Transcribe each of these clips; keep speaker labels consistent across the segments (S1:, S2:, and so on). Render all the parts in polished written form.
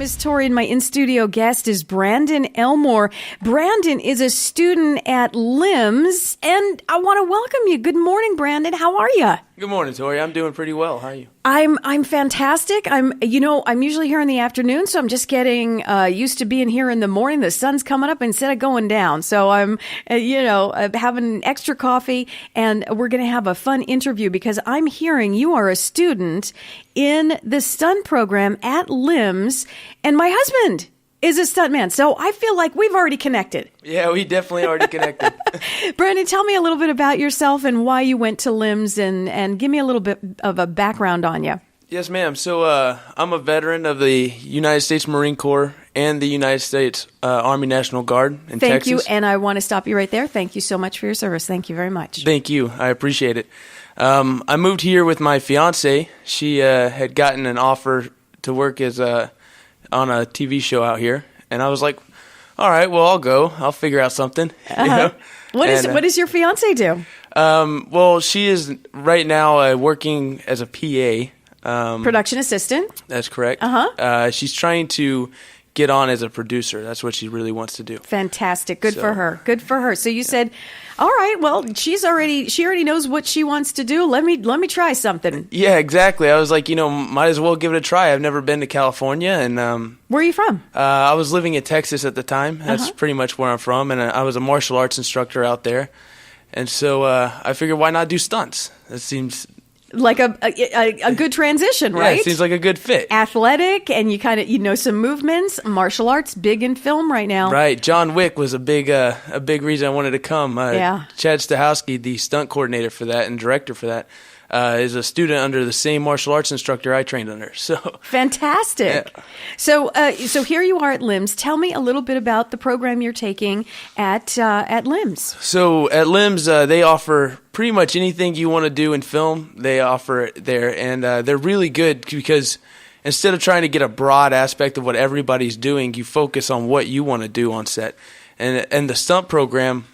S1: name is Tori, and my in-studio guest is Brandon Elmore. Brandon is a student at LIMS, and I want to welcome you. Good morning, Brandon. How are you?
S2: Good morning, Tori. I'm doing pretty well. How are you?
S1: I'm fantastic. I'm usually here in the afternoon, so I'm just getting used to being here in the morning. The sun's coming up instead of going down. So I'm, having extra coffee, and we're going to have a fun interview because I'm hearing you are a student in the stunt program at LIMS, and my husband is a stuntman. So I feel like we've already connected.
S2: Yeah, we definitely already connected.
S1: Brandon, tell me a little bit about yourself and why you went to LIMS, and give me a little bit of a background on you.
S2: Yes, ma'am. So I'm a veteran of the United States Marine Corps and the United States Army National Guard in Texas.
S1: Thank you, and I want to stop you right there. Thank you so much for your service. Thank you very much.
S2: Thank you. I appreciate it. I moved here with my fiance. She had gotten an offer to work as on a TV show out here, and I was like, all right, well, I'll go. I'll figure out something.
S1: What does your fiance do?
S2: Well, she is right now working as a PA.
S1: Production assistant.
S2: That's correct. She's trying to get on as a producer. That's what she really wants to do. Fantastic.
S1: Good for her. Good for her. So you said, all right, well, she already knows what she wants to do. Let me try something.
S2: Yeah, exactly. I was like, might as well give it a try. I've never been to California, and
S1: where are you from?
S2: I was living in Texas at the time. That's pretty much where I'm from, and I was a martial arts instructor out there. And so I figured, why not do stunts? That seems
S1: like a good transition, right?
S2: Yeah, it seems like a good fit.
S1: Athletic, and you kind of some movements. Martial arts, big in film right now.
S2: Right. John Wick was a big reason I wanted to come. Chad Stahowski, the stunt coordinator for that and director for that, is a student under the same martial arts instructor I trained under. So
S1: fantastic. Yeah. So here you are at LIMS. Tell me a little bit about the program you're taking at LIMS.
S2: So at LIMS, they offer pretty much anything you want to do in film. They offer it there, and they're really good because instead of trying to get a broad aspect of what everybody's doing, you focus on what you want to do on set. And the stunt program,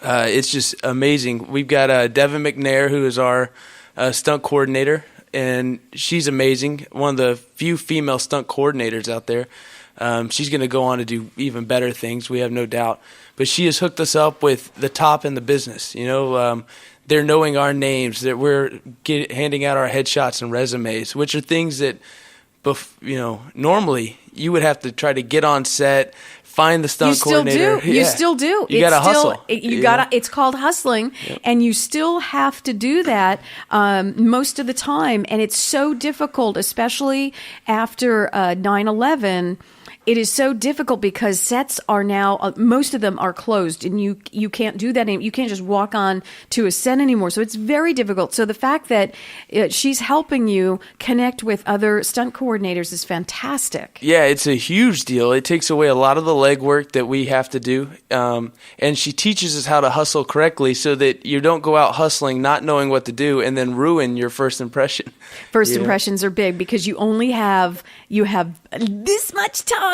S2: it's just amazing. We've got Devin McNair, who is our stunt coordinator, and she's amazing. One of the few female stunt coordinators out there. She's going to go on to do even better things, we have no doubt. But she has hooked us up with the top in the business. They're knowing our names, that we're handing out our headshots and resumes, which are things that, normally you would have to try to get on set, find the stunt coordinator.
S1: You still do.
S2: You got to hustle.
S1: It's called hustling, and you still have to do that most of the time. And it's so difficult, especially after 9/11. It is so difficult because sets are now, most of them are closed, and you can't do that anymore. You can't just walk on to a set anymore. So it's very difficult. So the fact that she's helping you connect with other stunt coordinators is fantastic.
S2: Yeah, it's a huge deal. It takes away a lot of the legwork that we have to do. And she teaches us how to hustle correctly so that you don't go out hustling, not knowing what to do, and then ruin your first impression.
S1: First impressions are big because you have this much time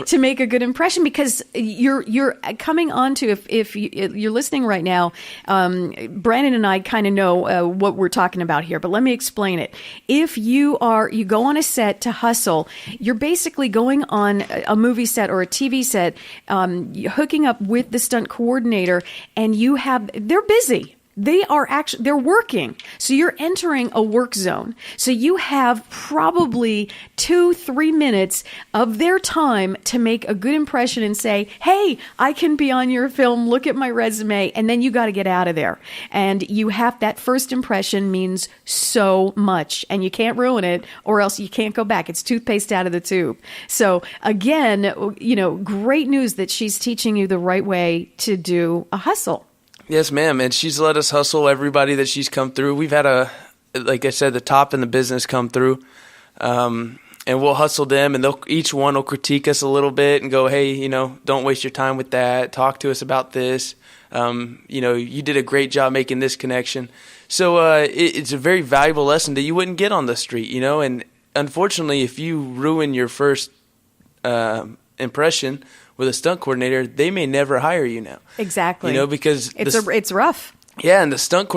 S1: to make a good impression, because you're coming on to, if you're listening right now, Brandon and I kind of know what we're talking about here, but let me explain it. If you go on a set to hustle, you're basically going on a movie set or a TV set, hooking up with the stunt coordinator, and they're busy. They're working. So you're entering a work zone. So you have probably 2-3 minutes of their time to make a good impression and say, hey, I can be on your film. Look at my resume. And then you got to get out of there. And that first impression means so much, and you can't ruin it, or else you can't go back. It's toothpaste out of the tube. So again, great news that she's teaching you the right way to do a hustle.
S2: Yes, ma'am, and she's let us hustle everybody that she's come through. We've had like I said, the top in the business come through, and we'll hustle them, and each one will critique us a little bit and go, hey, don't waste your time with that. Talk to us about this. You did a great job making this connection. So it's a very valuable lesson that you wouldn't get on the street, and unfortunately, if you ruin your first impression with a stunt coordinator, they may never hire you now.
S1: Exactly.
S2: Because
S1: it's rough.
S2: Yeah, and the stunt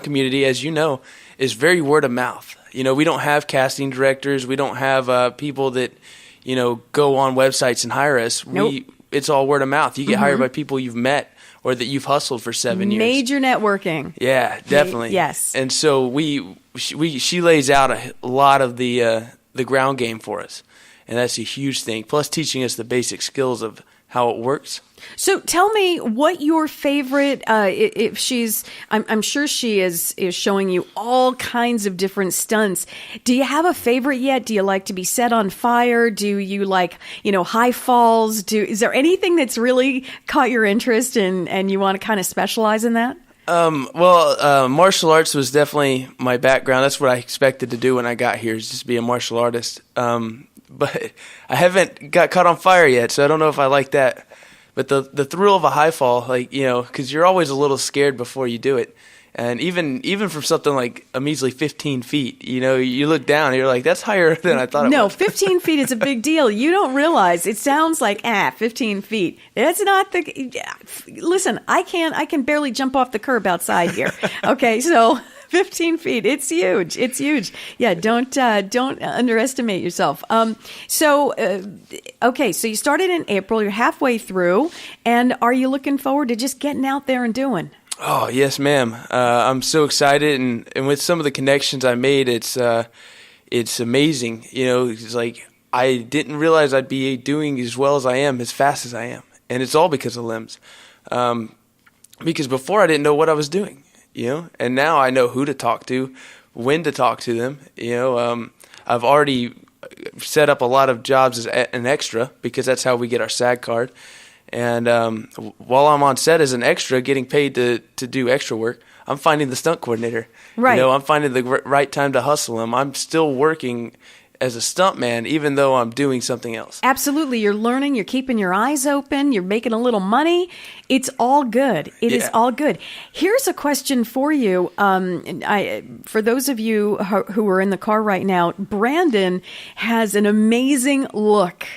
S2: community, as you know, is very word of mouth. We don't have casting directors. We don't have people that, go on websites and hire us.
S1: Nope.
S2: It's all word of mouth. You get hired by people you've met or that you've hustled for 7 years.
S1: Major networking.
S2: Yeah, definitely.
S1: Yes.
S2: And so she lays out a lot of the ground game for us, and that's a huge thing. Plus, teaching us the basic skills of how it works.
S1: So tell me what your favorite, if she's, I'm sure she is showing you all kinds of different stunts. Do you have a favorite yet? Do you like to be set on fire? Do you like, high falls? Is there anything that's really caught your interest and you want to kind of specialize in that?
S2: Martial arts was definitely my background. That's what I expected to do when I got here, is just be a martial artist. But I haven't got caught on fire yet, so I don't know if I like that. But the thrill of a high fall, because you're always a little scared before you do it. And even from something like a measly 15 feet, you look down and you're like, that's higher than I thought it was.
S1: No, 15 feet is a big deal. You don't realize. It sounds like, 15 feet. That's not listen, I can barely jump off the curb outside here. Okay, so 15 feet. It's huge. It's huge. Yeah, don't underestimate yourself. So you started in April. You're halfway through. And are you looking forward to just getting out there and doing?
S2: Oh, yes, ma'am. I'm so excited. And with some of the connections I made, it's amazing. It's like I didn't realize I'd be doing as well as I am, as fast as I am. And it's all because of LIMS. Because before I didn't know what I was doing. And now I know who to talk to, when to talk to them. I've already set up a lot of jobs as an extra because that's how we get our SAG card. And while I'm on set as an extra, getting paid to do extra work, I'm finding the stunt coordinator.
S1: Right.
S2: I'm finding the right time to hustle him. I'm still working as a stuntman, even though I'm doing something else.
S1: Absolutely. You're learning. You're keeping your eyes open. You're making a little money. It's all good. It is all good. Here's a question for you. For those of you who are in the car right now, Brandon has an amazing look.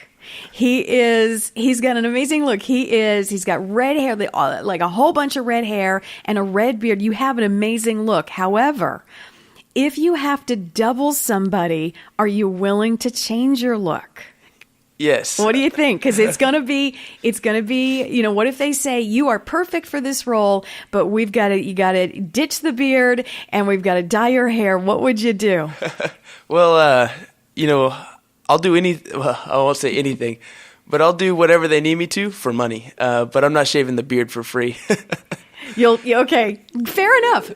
S1: He's got an amazing look. He's got red hair, like a whole bunch of red hair and a red beard. You have an amazing look. However, if you have to double somebody, are you willing to change your look?
S2: Yes.
S1: What do you think? Because it's gonna be, what if they say you are perfect for this role, but you got to ditch the beard and we've got to dye your hair. What would you do?
S2: Well, I'll do I won't say anything, but I'll do whatever they need me to for money. But I'm not shaving the beard for free.
S1: Okay. Fair enough.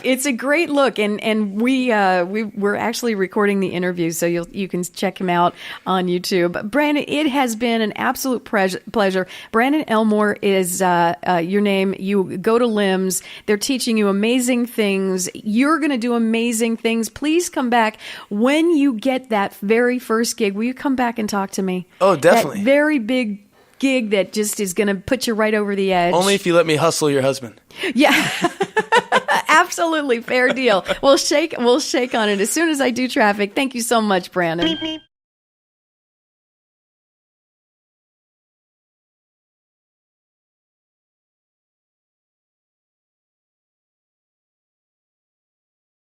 S1: It's a great look, and we're actually recording the interview, so you can check him out on YouTube. Brandon, it has been an absolute pleasure. Brandon Elmore is your name. You go to LIMS. They're teaching you amazing things. You're going to do amazing things. Please come back when you get that very first gig. Will you come back and talk to me?
S2: Oh, definitely.
S1: That very big gig that just is going to put you right over the edge.
S2: Only if you let me hustle your husband.
S1: Yeah. Absolutely. Fair deal. We'll shake on it as soon as I do traffic. Thank you so much, Brandon.